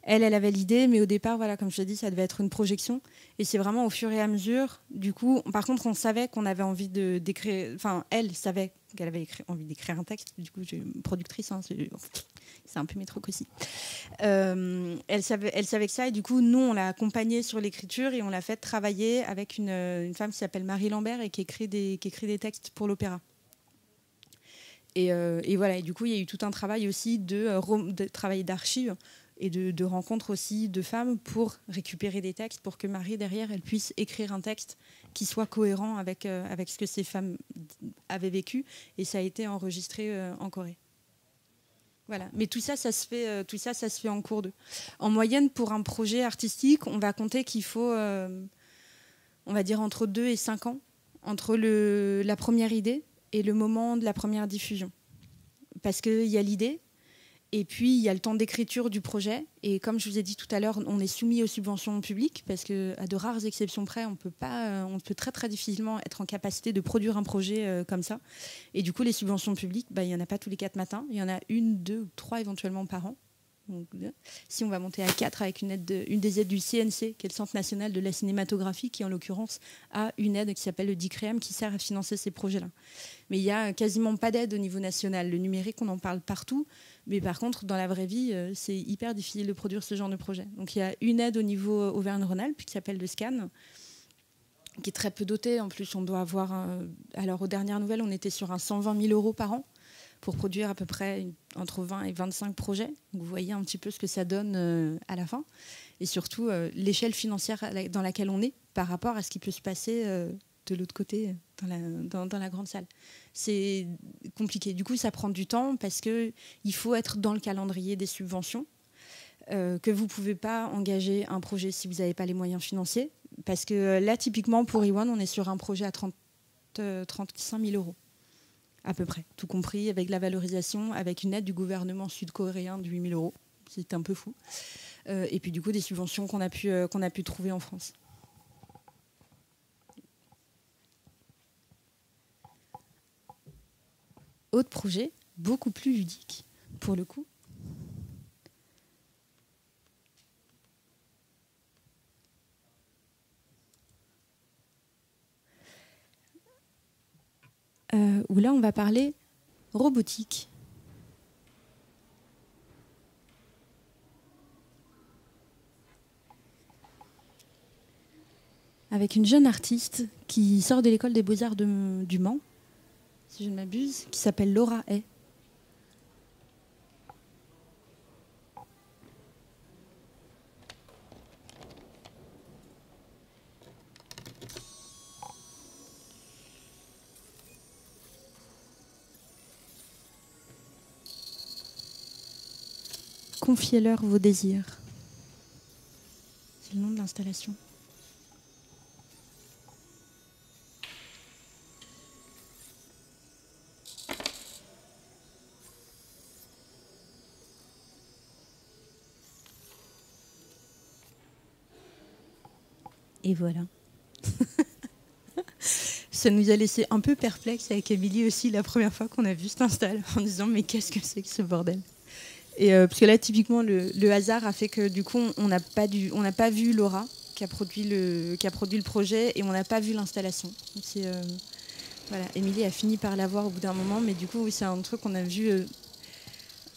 Elle avait l'idée, mais au départ, voilà, comme je l'ai dit, ça devait être une projection. Et c'est vraiment au fur et à mesure. Du coup, par contre, on savait qu'on avait envie d'écrire. Enfin, elle savait qu'elle avait envie d'écrire un texte. Du coup, j'ai une productrice, hein, c'est un peu mes trucs aussi. Elle savait que ça, et du coup, nous, on l'a accompagnée sur l'écriture et on l'a fait travailler avec une femme qui s'appelle Marie Lambert et qui écrit des textes pour l'opéra. Et voilà. Et du coup, il y a eu tout un travail aussi de travail d'archives et de rencontres aussi de femmes pour récupérer des textes, pour que Marie, derrière, elle puisse écrire un texte qui soit cohérent avec ce que ces femmes avaient vécu. Et ça a été enregistré en Corée. Voilà. Mais tout ça se fait en cours de. En moyenne, pour un projet artistique, on va compter qu'il faut, on va dire, entre 2 et 5 ans, entre la première idée et le moment de la première diffusion. Parce qu'il y a l'idée, et puis il y a le temps d'écriture du projet. Et comme je vous ai dit tout à l'heure, on est soumis aux subventions publiques, parce qu'à de rares exceptions près, on peut très très difficilement être en capacité de produire un projet comme ça. Et du coup, les subventions publiques, il n'y en a pas tous les 4 matins, il y en a 1, 2 ou 3 éventuellement par an. Donc, si on va monter à 4 avec une des aides du CNC, qui est le Centre national de la cinématographie, qui en l'occurrence a une aide qui s'appelle le DICREAM, qui sert à financer ces projets-là. Mais il n'y a quasiment pas d'aide au niveau national. Le numérique, on en parle partout, mais par contre, dans la vraie vie, c'est hyper difficile de produire ce genre de projet. Donc il y a une aide au niveau Auvergne-Rhône-Alpes qui s'appelle le SCAN, qui est très peu dotée. En plus, on doit avoir... alors, aux dernières nouvelles, on était sur un 120 000 € par an pour produire à peu près entre 20 et 25 projets. Donc, vous voyez un petit peu ce que ça donne à la fin. Et surtout, l'échelle financière dans laquelle on est par rapport à ce qui peut se passer de l'autre côté, dans la grande salle. C'est compliqué. Du coup, ça prend du temps parce qu'il faut être dans le calendrier des subventions, que vous ne pouvez pas engager un projet si vous n'avez pas les moyens financiers. Parce que là, typiquement, pour Iwon, on est sur un projet à 35 000 € à peu près, tout compris, avec la valorisation, avec une aide du gouvernement sud-coréen de 8 000 €. C'est un peu fou. Et puis, du coup, des subventions qu'on a pu trouver en France. Autre projet, beaucoup plus ludique, pour le coup. Où là, on va parler robotique. avec une jeune artiste qui sort de l'école des beaux-arts du Mans, si je ne m'abuse, qui s'appelle Laura Hay. Confiez-leur vos désirs. C'est le nom de l'installation. Et voilà. Ça nous a laissé un peu perplexes avec Émilie aussi la première fois qu'on a vu cette install, en disant mais qu'est-ce que c'est que ce bordel. Et parce que là typiquement le hasard a fait que du coup on n'a pas vu Laura qui a produit le projet et on n'a pas vu l'installation. Voilà, Émilie a fini par l'avoir au bout d'un moment, mais du coup oui, c'est un truc qu'on a vu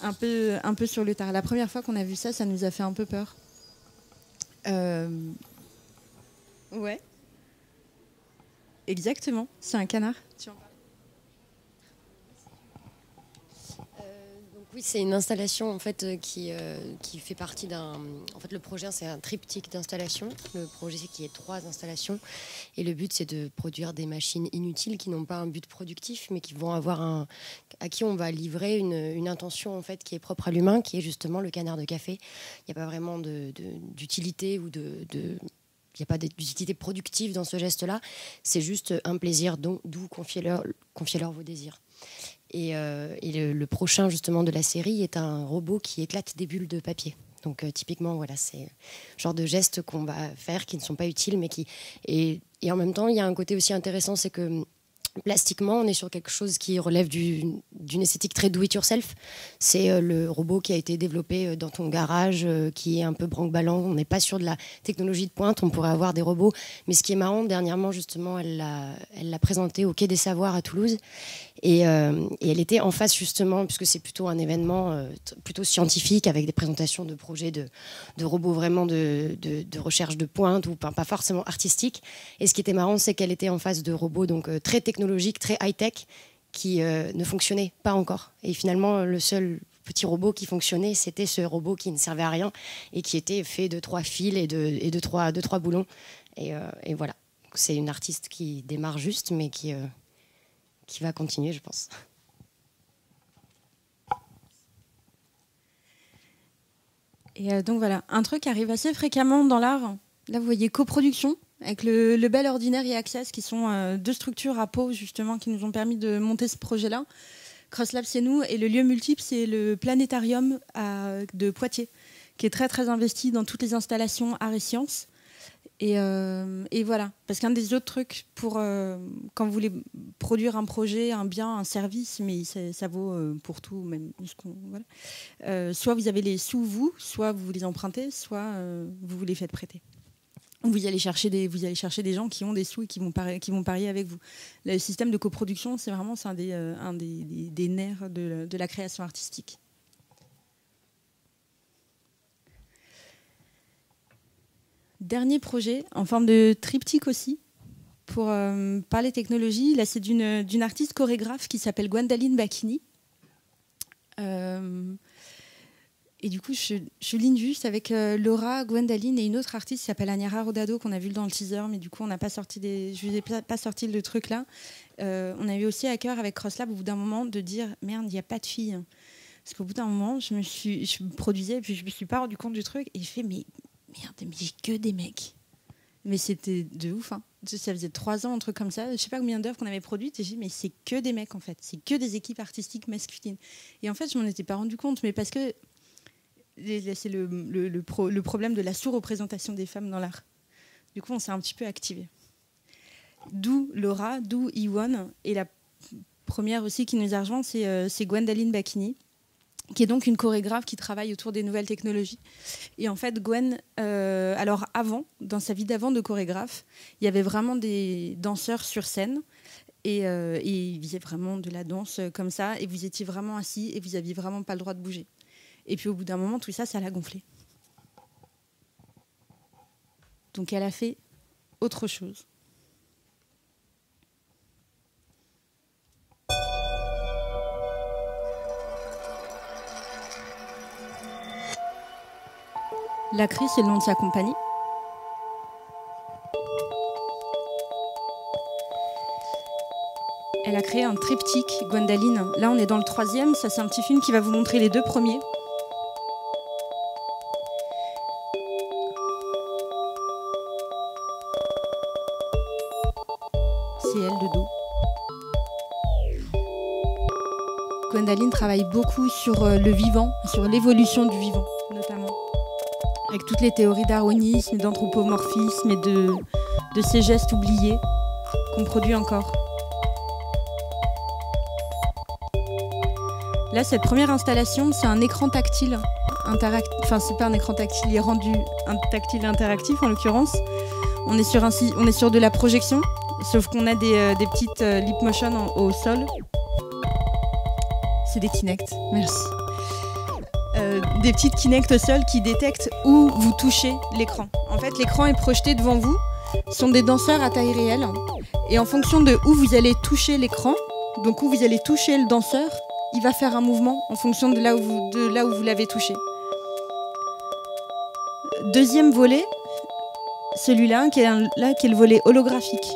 un peu sur le tard. La première fois qu'on a vu ça, ça nous a fait un peu peur. Ouais. Exactement, c'est un canard. Donc oui, c'est une installation en fait qui fait partie d'un. En fait, le projet c'est un triptyque d'installation. Le projet c'est qu'il y ait 3 installations et le but c'est de produire des machines inutiles qui n'ont pas un but productif, mais qui vont avoir à qui on va livrer une intention en fait qui est propre à l'humain, qui est justement le canard de café. Il n'y a pas vraiment d'utilité ou il n'y a pas d'utilité productive dans ce geste-là. C'est juste un plaisir doux, confiez-leur vos désirs. Et le prochain, justement, de la série est un robot qui éclate des bulles de papier. Donc, typiquement, voilà, c'est le genre de gestes qu'on va faire qui ne sont pas utiles, mais qui... Et en même temps, il y a un côté aussi intéressant, c'est que plastiquement, on est sur quelque chose qui relève d'une esthétique très do-it-yourself. C'est le robot qui a été développé dans ton garage, qui est un peu branque-ballant. On n'est pas sur de la technologie de pointe, on pourrait avoir des robots. Mais ce qui est marrant, dernièrement, justement, elle l'a présenté au Quai des Savoirs à Toulouse. Et elle était en face, justement, puisque c'est plutôt un événement plutôt scientifique, avec des présentations de projets de robots vraiment de recherche de pointe, ou pas forcément artistiques. Et ce qui était marrant, c'est qu'elle était en face de robots donc, très technologiques, très high-tech, qui ne fonctionnaient pas encore. Et finalement, le seul petit robot qui fonctionnait, c'était ce robot qui ne servait à rien et qui était fait de 3 fils et de 3 boulons. Et voilà. C'est une artiste qui démarre juste, mais qui va continuer, je pense. Et donc voilà, un truc qui arrive assez fréquemment dans l'art. Là, vous voyez coproduction avec le Bel Ordinaire et Access, qui sont 2 structures à Pau, justement, qui nous ont permis de monter ce projet-là. CrossLab, c'est nous, et le lieu multiple, c'est le Planétarium de Poitiers, qui est très, très investi dans toutes les installations arts et sciences. Et voilà, parce qu'un des autres trucs quand vous voulez produire un projet, un bien, un service, mais ça vaut pour tout, même voilà. Soit vous avez les sous vous, soit vous les empruntez, soit vous vous les faites prêter. Vous allez chercher des gens qui ont des sous et qui vont parier avec vous. Le système de coproduction, c'est vraiment un des nerfs de la création artistique. Dernier projet, en forme de triptyque aussi, pour parler technologie. Là, c'est d'une artiste chorégraphe qui s'appelle Gwendaline Bacchini. Et du coup, je souligne juste avec Laura, Gwendaline et une autre artiste qui s'appelle Agnara Rodado, qu'on a vu dans le teaser, mais du coup, on n'a pas sorti je vous ai pas sorti le truc là. On a eu aussi à cœur avec CrossLab, au bout d'un moment, de dire merde, il n'y a pas de filles. Parce qu'au bout d'un moment, je me produisais, et puis je me suis pas rendu compte du truc, et je fais mais merde, mais j'ai que des mecs. Mais c'était de ouf, hein. Ça faisait 3 ans, un truc comme ça. Je sais pas combien d'œuvres qu'on avait produites. Et j'ai dit, mais c'est que des mecs, en fait. C'est que des équipes artistiques masculines. Et en fait, je m'en étais pas rendu compte. Mais parce que c'est le problème de la sous-représentation des femmes dans l'art. Du coup, on s'est un petit peu activé. D'où Laura, d'où Iwan. Et la première aussi qui nous a rejoint, c'est Gwendaline Bacchini, qui est donc une chorégraphe qui travaille autour des nouvelles technologies. Et en fait, Gwen, alors avant, dans sa vie d'avant de chorégraphe, il y avait vraiment des danseurs sur scène, et ils faisaient vraiment de la danse comme ça, et vous étiez vraiment assis, et vous n'aviez vraiment pas le droit de bouger. Et puis au bout d'un moment, tout ça, ça l'a gonflé. Donc elle a fait autre chose. Lacry, c'est le nom de sa compagnie. Elle a créé un triptyque, Gwendaline. Là, on est dans le 3e. Ça, c'est un petit film qui va vous montrer les 2 premiers. C'est elle de dos. Gwendaline travaille beaucoup sur le vivant, sur l'évolution du vivant, notamment. Avec toutes les théories d'arronisme, d'anthropomorphisme et de ces gestes oubliés qu'on produit encore. Là, cette première installation, c'est un écran tactile. Enfin, c'est pas un écran tactile, il est rendu un tactile interactif en l'occurrence. On est sur de la projection, sauf qu'on a des petites lip motion au sol. C'est des Kinect, merci. Des petites Kinect au sol qui détectent où vous touchez l'écran. En fait, l'écran est projeté devant vous. Ce sont des danseurs à taille réelle. Et en fonction de où vous allez toucher l'écran, donc où vous allez toucher le danseur, il va faire un mouvement en fonction de là où vous l'avez touché. Deuxième volet, celui-là qui est le volet holographique.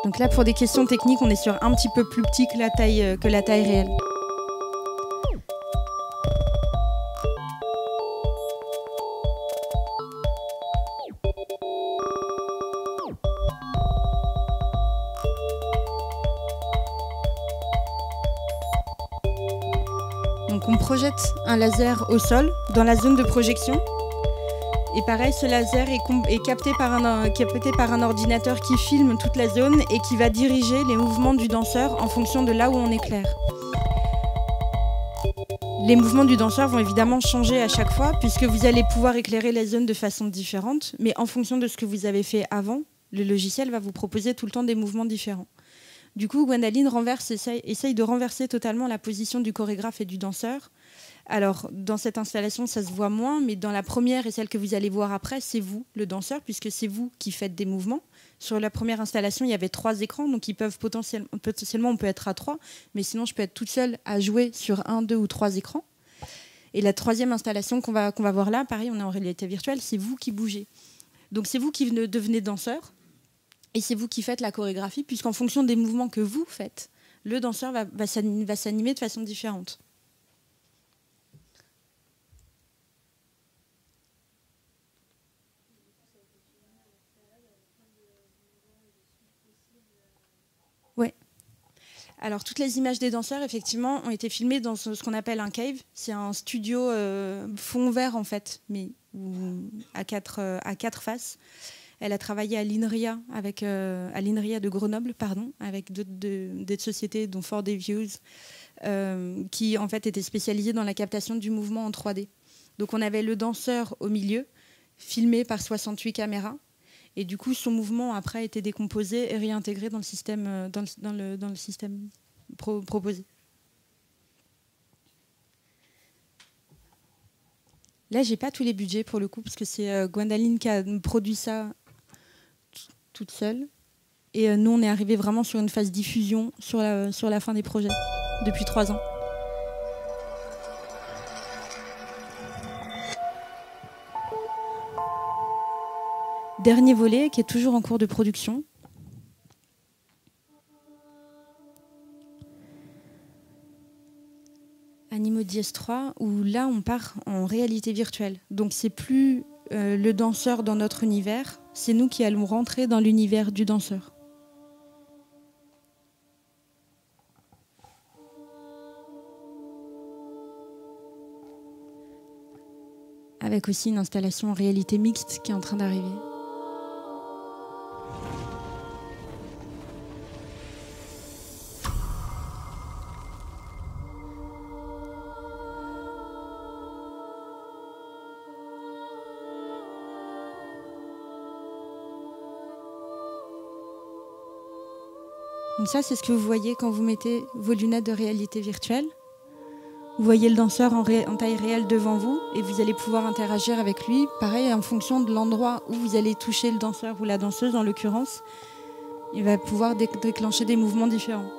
Donc là, pour des questions techniques, on est sur un petit peu plus petit que la taille réelle. Donc on projette un laser au sol, dans la zone de projection. Et pareil, ce laser est capté par un ordinateur qui filme toute la zone et qui va diriger les mouvements du danseur en fonction de là où on éclaire. Les mouvements du danseur vont évidemment changer à chaque fois puisque vous allez pouvoir éclairer la zone de façon différente, mais en fonction de ce que vous avez fait avant, le logiciel va vous proposer tout le temps des mouvements différents. Du coup, Gwendaline essaye de renverser totalement la position du chorégraphe et du danseur. Alors, dans cette installation, ça se voit moins, mais dans la première et celle que vous allez voir après, c'est vous, le danseur, puisque c'est vous qui faites des mouvements. Sur la première installation, il y avait 3 écrans, donc ils peuvent potentiellement, on peut être à 3, mais sinon, je peux être toute seule à jouer sur 1, 2 ou 3 écrans. Et la 3e installation qu'on va voir là, pareil, on est en réalité virtuelle, c'est vous qui bougez. Donc, c'est vous qui devenez danseur, et c'est vous qui faites la chorégraphie, puisqu'en fonction des mouvements que vous faites, le danseur va s'animer de façon différente. Ouais. Alors, toutes les images des danseurs, effectivement, ont été filmées dans ce qu'on appelle un cave. C'est un studio fond vert, en fait, mais à quatre faces. Elle a travaillé à l'INRIA, à l'INRIA de Grenoble, avec d'autres sociétés, dont For the Views, qui, en fait, étaient spécialisées dans la captation du mouvement en 3D. Donc, on avait le danseur au milieu, filmé par 68 caméras. Et du coup, son mouvement, après, a été décomposé et réintégré dans le système, dans le système proposé. Là, j'ai pas tous les budgets, pour le coup, parce que c'est Gwendaline qui a produit ça toute seule. Et nous, on est arrivé vraiment sur une phase diffusion sur la fin des projets, depuis 3 ans. Dernier volet qui est toujours en cours de production. Animo DS3, où là on part en réalité virtuelle. Donc c'est plus le danseur dans notre univers, c'est nous qui allons rentrer dans l'univers du danseur. Avec aussi une installation en réalité mixte qui est en train d'arriver. Donc ça, c'est ce que vous voyez quand vous mettez vos lunettes de réalité virtuelle. Vous voyez le danseur en taille réelle devant vous et vous allez pouvoir interagir avec lui. Pareil, en fonction de l'endroit où vous allez toucher le danseur ou la danseuse, en l'occurrence, il va pouvoir déclencher des mouvements différents.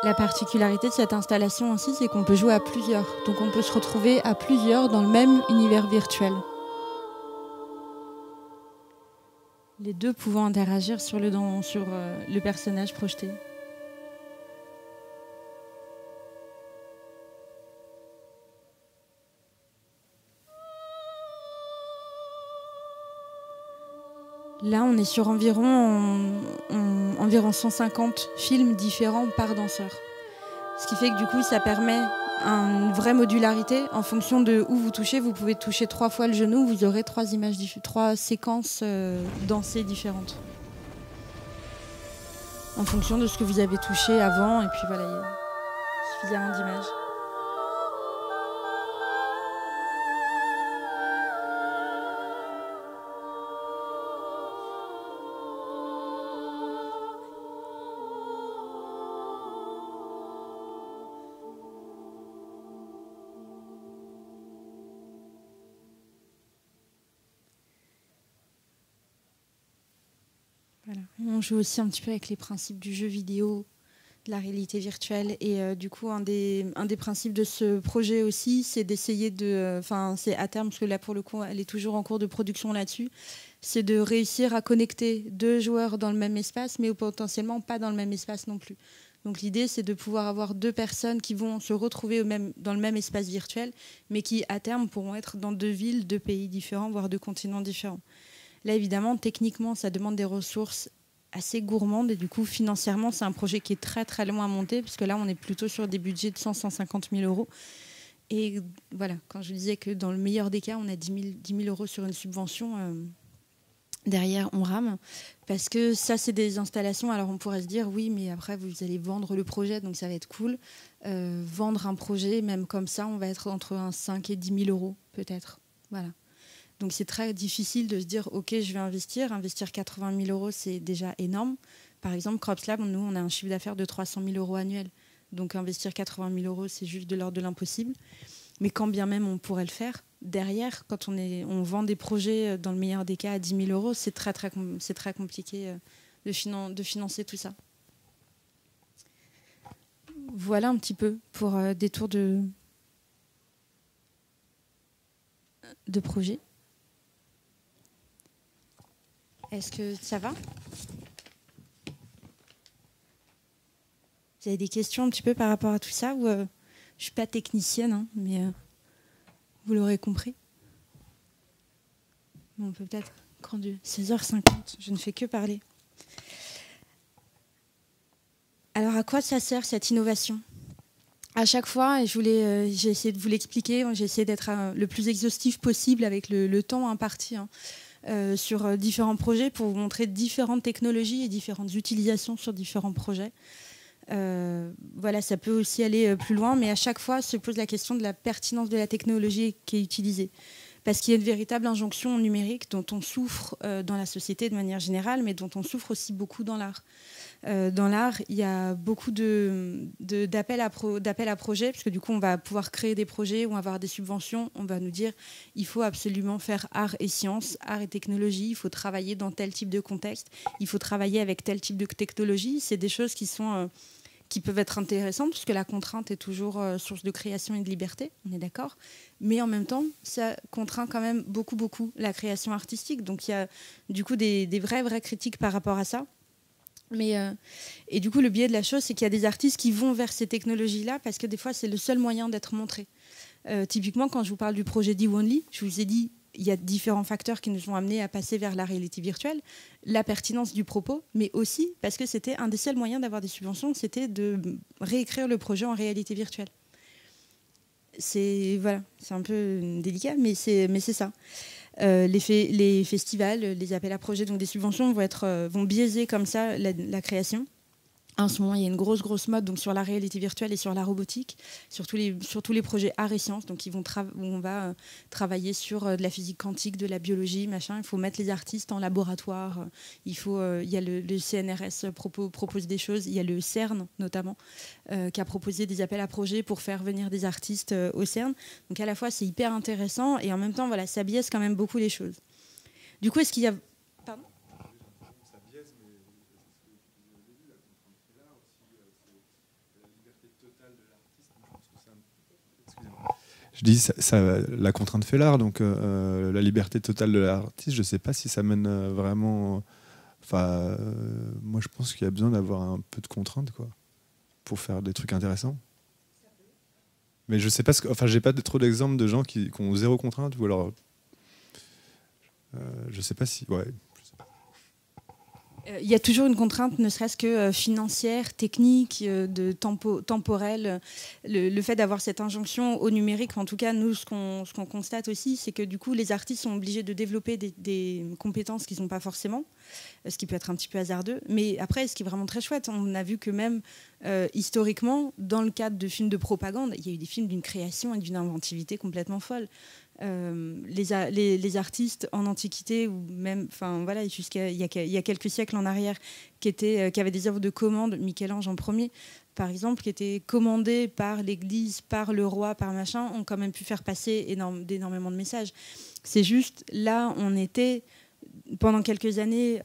La particularité de cette installation aussi, c'est qu'on peut jouer à plusieurs. Donc on peut se retrouver à plusieurs dans le même univers virtuel. Les deux pouvant interagir sur le personnage projeté. Là, on est sur environ 150 films différents par danseur. Ce qui fait que du coup, ça permet une vraie modularité. En fonction de où vous touchez, vous pouvez toucher 3 fois le genou, vous aurez 3 séquences dansées différentes. En fonction de ce que vous avez touché avant, et puis voilà, il y a suffisamment d'images. Voilà. On joue aussi un petit peu avec les principes du jeu vidéo, de la réalité virtuelle. Et du coup, un des principes de ce projet aussi, c'est d'essayer de... Enfin, c'est à terme, parce que là, pour le coup, elle est toujours en cours de production là-dessus, c'est de réussir à connecter 2 joueurs dans le même espace, mais potentiellement pas dans le même espace non plus. Donc l'idée, c'est de pouvoir avoir 2 personnes qui vont se retrouver dans le même espace virtuel, mais qui, à terme, pourront être dans 2 villes, 2 pays différents, voire 2 continents différents. Là, évidemment, techniquement, ça demande des ressources assez gourmandes. Et du coup, financièrement, c'est un projet qui est très, très loin à monter, puisque là, on est plutôt sur des budgets de 100-150 000 euros. Et voilà, quand je disais que dans le meilleur des cas, on a 10 000 euros sur une subvention, derrière, on rame. Parce que ça, c'est des installations. Alors, on pourrait se dire, oui, mais après, vous allez vendre le projet, donc ça va être cool. Vendre un projet, même comme ça, on va être entre 5 et 10 000 euros, peut-être. Voilà. Donc c'est très difficile de se dire ok, je vais investir 80 000 euros, c'est déjà énorme. Par exemple, Crops Lab, nous on a un chiffre d'affaires de 300 000 euros annuel, donc investir 80 000 euros, c'est juste de l'ordre de l'impossible. Mais quand bien même on pourrait le faire, derrière, quand on vend des projets dans le meilleur des cas à 10 000 euros, c'est très compliqué de financer tout ça. Voilà un petit peu pour des tours de projet. Est-ce que ça va? Vous avez des questions un petit peu par rapport à tout ça ou je ne suis pas technicienne, hein, mais vous l'aurez compris. On peut peut-être conduire. 16h50, je ne fais que parler. Alors à quoi ça sert cette innovation? À chaque fois, et j'ai essayé de vous l'expliquer, j'ai essayé d'être le plus exhaustif possible avec le temps imparti. Sur différents projets pour vous montrer différentes technologies et différentes utilisations sur différents projets. Voilà, ça peut aussi aller plus loin, mais à chaque fois se pose la question de la pertinence de la technologie qui est utilisée. Parce qu'il y a une véritable injonction numérique dont on souffre dans la société de manière générale, mais dont on souffre aussi beaucoup dans l'art. Dans l'art, il y a beaucoup d'appels à projets, parce que du coup, on va pouvoir créer des projets ou avoir des subventions. On va nous dire il faut absolument faire art et sciences, art et technologie. Il faut travailler dans tel type de contexte. Il faut travailler avec tel type de technologie. C'est des choses qui peuvent être intéressantes, puisque la contrainte est toujours source de création et de liberté, on est d'accord. Mais en même temps, ça contraint quand même beaucoup la création artistique. Donc il y a du coup des vraies critiques par rapport à ça. Et du coup, le biais de la chose, c'est qu'il y a des artistes qui vont vers ces technologies-là parce que des fois, c'est le seul moyen d'être montré. Typiquement, quand je vous parle du projet d'E-Only, je vous ai dit il y a différents facteurs qui nous ont amenés à passer vers la réalité virtuelle, la pertinence du propos, mais aussi parce que c'était un des seuls moyens d'avoir des subventions, c'était de réécrire le projet en réalité virtuelle. C'est un peu délicat, mais c'est ça. Les festivals, les appels à projets, donc des subventions vont biaiser comme ça la création. En ce moment, il y a une grosse mode donc, sur la réalité virtuelle et sur la robotique, sur tous les projets arts et sciences, donc où on va travailler sur de la physique quantique, de la biologie, machin. Il faut mettre les artistes en laboratoire. Il y a le CNRS propose des choses. Il y a le CERN notamment qui a proposé des appels à projets pour faire venir des artistes au CERN. Donc à la fois c'est hyper intéressant et en même temps voilà, ça biaise quand même beaucoup les choses. Du coup, est-ce qu'il y a... Pardon ? Je dis, la contrainte fait l'art, donc la liberté totale de l'artiste, je ne sais pas si ça mène vraiment... Enfin, moi, je pense qu'il y a besoin d'avoir un peu de contraintes, quoi, pour faire des trucs intéressants. Mais je sais pas, enfin, j'ai pas trop d'exemples de gens qui ont zéro contrainte, ou alors... je sais pas si... Ouais. Il y a toujours une contrainte, ne serait-ce que financière, technique, temporelle. Le fait d'avoir cette injonction au numérique, en tout cas, nous, ce qu'on constate aussi, c'est que du coup, les artistes sont obligés de développer des compétences qu'ils n'ont pas forcément, ce qui peut être un petit peu hasardeux. Mais après, ce qui est vraiment très chouette, on a vu que même historiquement, dans le cadre de films de propagande, il y a eu des films d'une création et d'une inventivité complètement folle. Les artistes en Antiquité ou même, enfin voilà, jusqu'à il y a quelques siècles en arrière, qui avaient des œuvres de commande, Michel-Ange en premier, par exemple, qui étaient commandées par l'Église, par le roi, par machin, ont quand même pu faire passer énormément de messages. C'est juste là, on était pendant quelques années,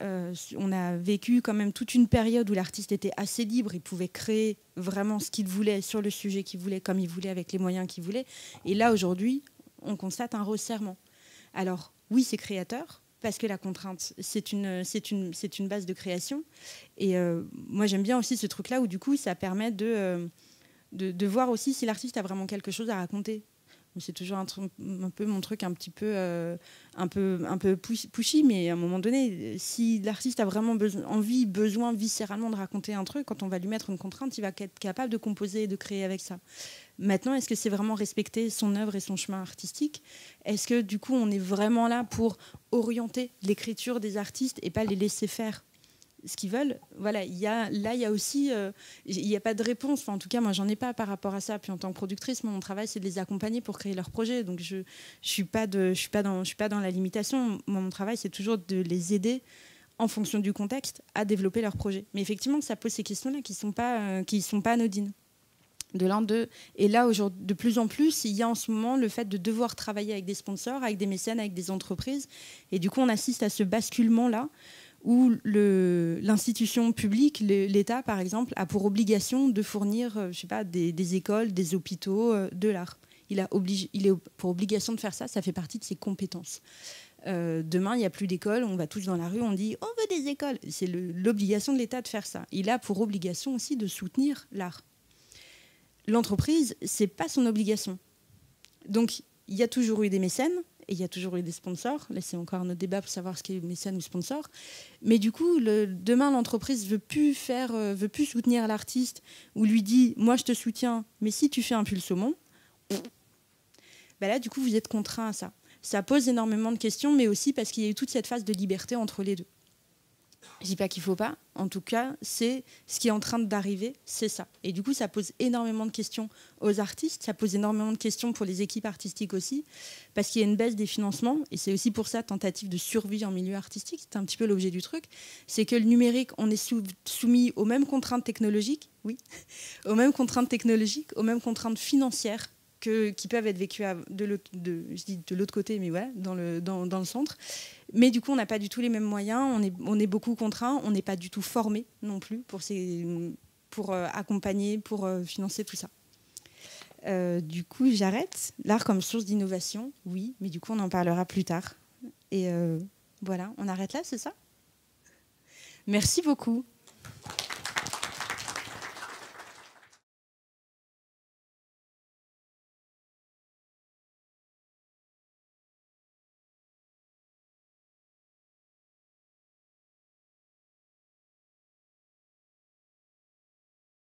on a vécu quand même toute une période où l'artiste était assez libre, il pouvait créer vraiment ce qu'il voulait sur le sujet qu'il voulait, comme il voulait, avec les moyens qu'il voulait. Et là aujourd'hui, on constate un resserrement. Alors, oui, c'est créateur, parce que la contrainte, c'est une base de création. Et moi, j'aime bien aussi ce truc-là où, du coup, ça permet de voir aussi si l'artiste a vraiment quelque chose à raconter. C'est toujours un peu mon truc un peu pushy, mais à un moment donné, si l'artiste a vraiment besoin viscéralement de raconter un truc, quand on va lui mettre une contrainte, il va être capable de composer et de créer avec ça. Maintenant, est-ce que c'est vraiment respecter son œuvre et son chemin artistique ? Est-ce que du coup, on est vraiment là pour orienter l'écriture des artistes et pas les laisser faire ce qu'ils veulent? Voilà, il y a aussi, il n'y a pas de réponse. Enfin, en tout cas, moi, j'en ai pas par rapport à ça. Puis en tant que productrice, mon travail, c'est de les accompagner pour créer leurs projets. Donc, je suis pas dans la limitation. Mon travail, c'est toujours de les aider en fonction du contexte à développer leurs projets. Mais effectivement, ça pose ces questions-là qui sont pas anodines. Et là, aujourd'hui, de plus en plus, il y a en ce moment le fait de devoir travailler avec des sponsors, avec des mécènes, avec des entreprises. Et du coup, on assiste à ce basculement-là où l'institution publique, l'État, par exemple, a pour obligation de fournir des écoles, des hôpitaux, de l'art. Il est pour obligation de faire ça, ça fait partie de ses compétences. Demain, il n'y a plus d'écoles, on va tous dans la rue, on dit « on veut des écoles ». C'est l'obligation de l'État de faire ça. Il a pour obligation aussi de soutenir l'art. L'entreprise, ce n'est pas son obligation. Donc, il y a toujours eu des mécènes et il y a toujours eu des sponsors. Là, c'est encore un autre débat pour savoir ce qu'est mécène ou sponsor. Mais du coup, demain, l'entreprise ne veut plus soutenir l'artiste ou lui dit « moi, je te soutiens, mais si tu fais un pull saumon, ben là, du coup, vous êtes contraint à ça ». Ça pose énormément de questions, mais aussi parce qu'il y a eu toute cette phase de liberté entre les deux. Je ne dis pas qu'il ne faut pas. En tout cas, c'est ce qui est en train d'arriver, c'est ça. Et du coup, ça pose énormément de questions aux artistes. Ça pose énormément de questions pour les équipes artistiques aussi, parce qu'il y a une baisse des financements. Et c'est aussi pour ça, tentative de survie en milieu artistique. C'est un petit peu l'objet du truc. C'est que le numérique, on est soumis aux mêmes contraintes technologiques, oui, aux mêmes contraintes technologiques, aux mêmes contraintes financières qui peuvent être vécues de l'autre côté, mais voilà, dans le centre. Mais du coup, on n'a pas du tout les mêmes moyens, on est beaucoup contraints, on n'est pas du tout formé non plus pour accompagner, pour financer tout ça. Du coup, j'arrête. L'art comme source d'innovation, oui, mais du coup, on en parlera plus tard. Et voilà, on arrête là, c'est ça ? Merci beaucoup.